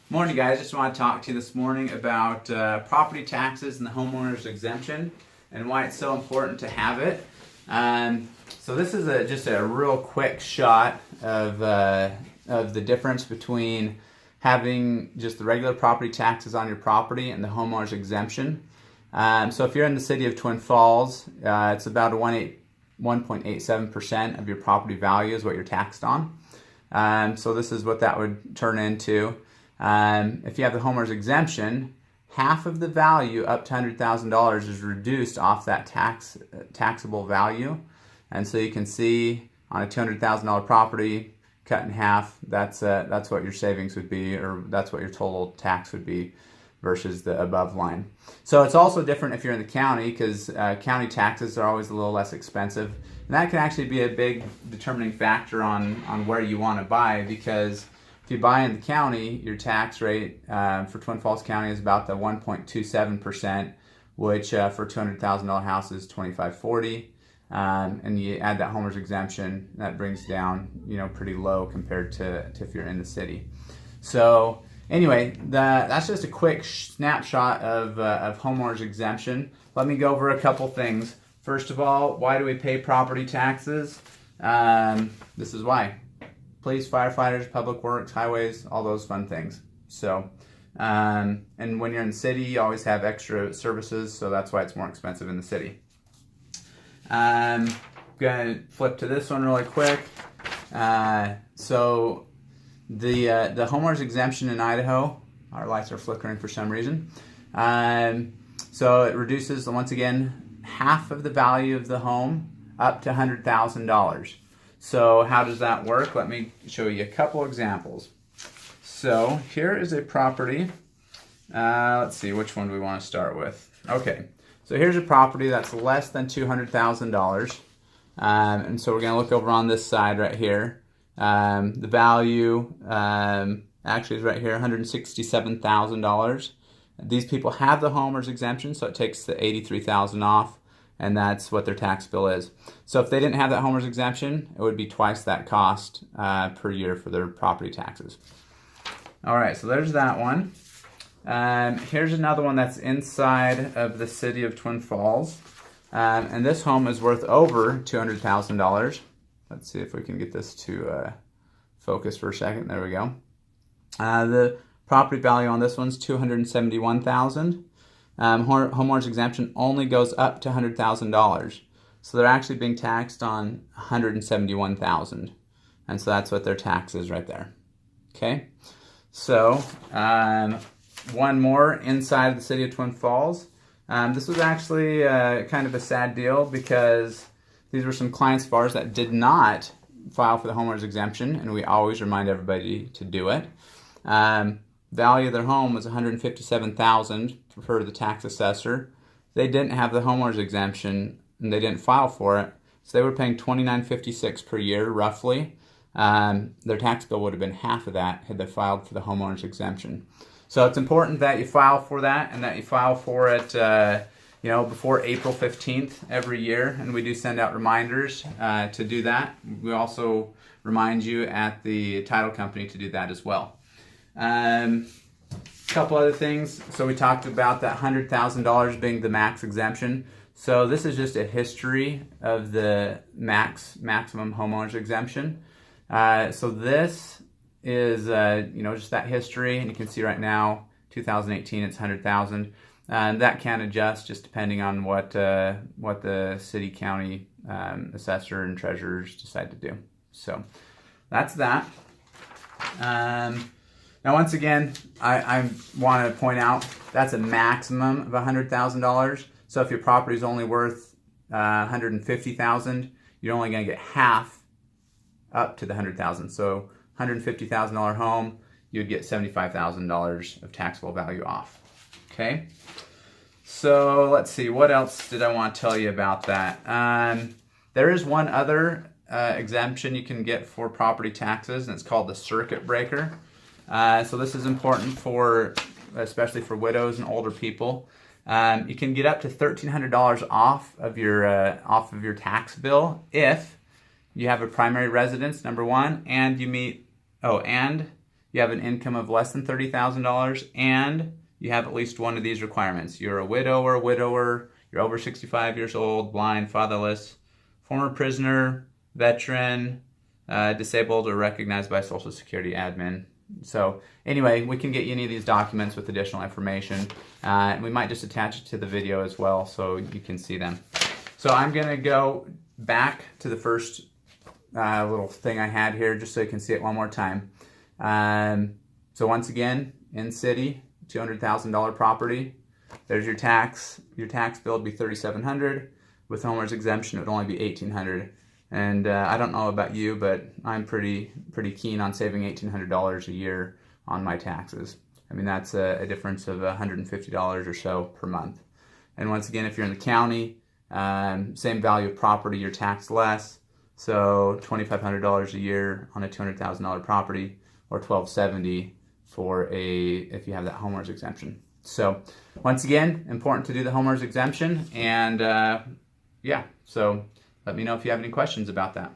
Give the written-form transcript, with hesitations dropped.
Morning, guys. Just want to talk to you this morning about property taxes and the homeowners exemption and why it's so important to have it. So this is just a real quick shot of the difference between having just the regular property taxes on your property and the homeowners exemption. So if you're in the city of Twin Falls, it's about 1.87% of your property value is what you're taxed on. So this is what that would turn into. If you have the homeowner's exemption, half of the value up to $100,000 is reduced off that taxable value. And so you can see on a $200,000 property, cut in half, that's what your savings would be, or that's what your total tax would be versus the above line. So it's also different if you're in the county, because county taxes are always a little less expensive. And that can actually be a big determining factor on where you want to buy, because if you buy in the county, your tax rate for Twin Falls County is about the 1.27%, which for $200,000 house is $2,540. And you add that homeowner's exemption, that brings down, pretty low compared to if you're in the city. So anyway, that's just a quick snapshot of homeowner's exemption. Let me go over a couple things. First of all, why do we pay property taxes? This is why. Police, firefighters, public works, highways, all those fun things. So, and when you're in the city, you always have extra services, so that's why it's more expensive in the city. I'm gonna flip to this one really quick. So the homeowners exemption in Idaho, our lights are flickering for some reason. So it reduces, once again, half of the value of the home up to $100,000. So how does that work? Let me show you a couple examples. So here is a property. Let's see, which one do we want to start with? Okay, so here's a property that's less than $200,000. And so we're going to look over on this side right here. The value actually is right here, $167,000. These people have the homeowner's exemption, so it takes the $83,000 off. And that's what their tax bill is. So if they didn't have that homeowner's exemption, it would be twice that cost per year for their property taxes. All right, so there's that one. Here's another one that's inside of the city of Twin Falls. And this home is worth over $200,000. Let's see if we can get this to focus for a second. There we go. The property value on this one's $271,000. Homeowners exemption only goes up to $100,000. So they're actually being taxed on $171,000. And so that's what their tax is right there. Okay. So one more inside the city of Twin Falls. This was actually kind of a sad deal, because these were some clients of ours that did not file for the homeowners exemption, and we always remind everybody to do it. Value of their home was $157,000 per the tax assessor. They didn't have the homeowner's exemption and they didn't file for it, so they were paying $29.56 per year roughly. Their tax bill would have been half of that had they filed for the homeowner's exemption. So it's important that you file for that, and that you file for it before April 15th every year, and we do send out reminders to do that. We also remind you at the title company to do that as well. Couple other things. So we talked about that $100,000 being the max exemption. So this is just a history of the maximum homeowners exemption. So this is just that history, and you can see right now 2018 it's 100,000, and that can adjust just depending on what the city, county assessor and treasurers decide to do. So that's that. Now, once again, I want to point out that's a maximum of $100,000. So if your property is only worth $150,000, you're only going to get half up to the $100,000. So $150,000 home, you would get $75,000 of taxable value off. Okay. So let's see, what else did I want to tell you about that? There is one other exemption you can get for property taxes, and it's called the circuit breaker. So this is important especially for widows and older people. You can get up to $1,300 off of your tax bill if you have a primary residence, number one, and you you have an income of less than $30,000, and you have at least one of these requirements. You're a widow or a widower, you're over 65 years old, blind, fatherless, former prisoner, veteran, disabled, or recognized by a Social Security admin. So anyway, we can get you any of these documents with additional information. We might just attach it to the video as well so you can see them. So I'm going to go back to the first little thing I had here just so you can see it one more time. So once again, in city, $200,000 property. There's your tax. Your tax bill would be $3,700. With homeowners exemption, it would only be $1,800. And I don't know about you, but I'm pretty keen on saving $1,800 a year on my taxes. I mean, that's a difference of $150 or so per month. And once again, if you're in the county, same value of property, you're taxed less. So $2,500 a year on a $200,000 property, or $1,270 for if you have that homeowners exemption. So once again, important to do the homeowners exemption, and yeah, so let me know if you have any questions about that.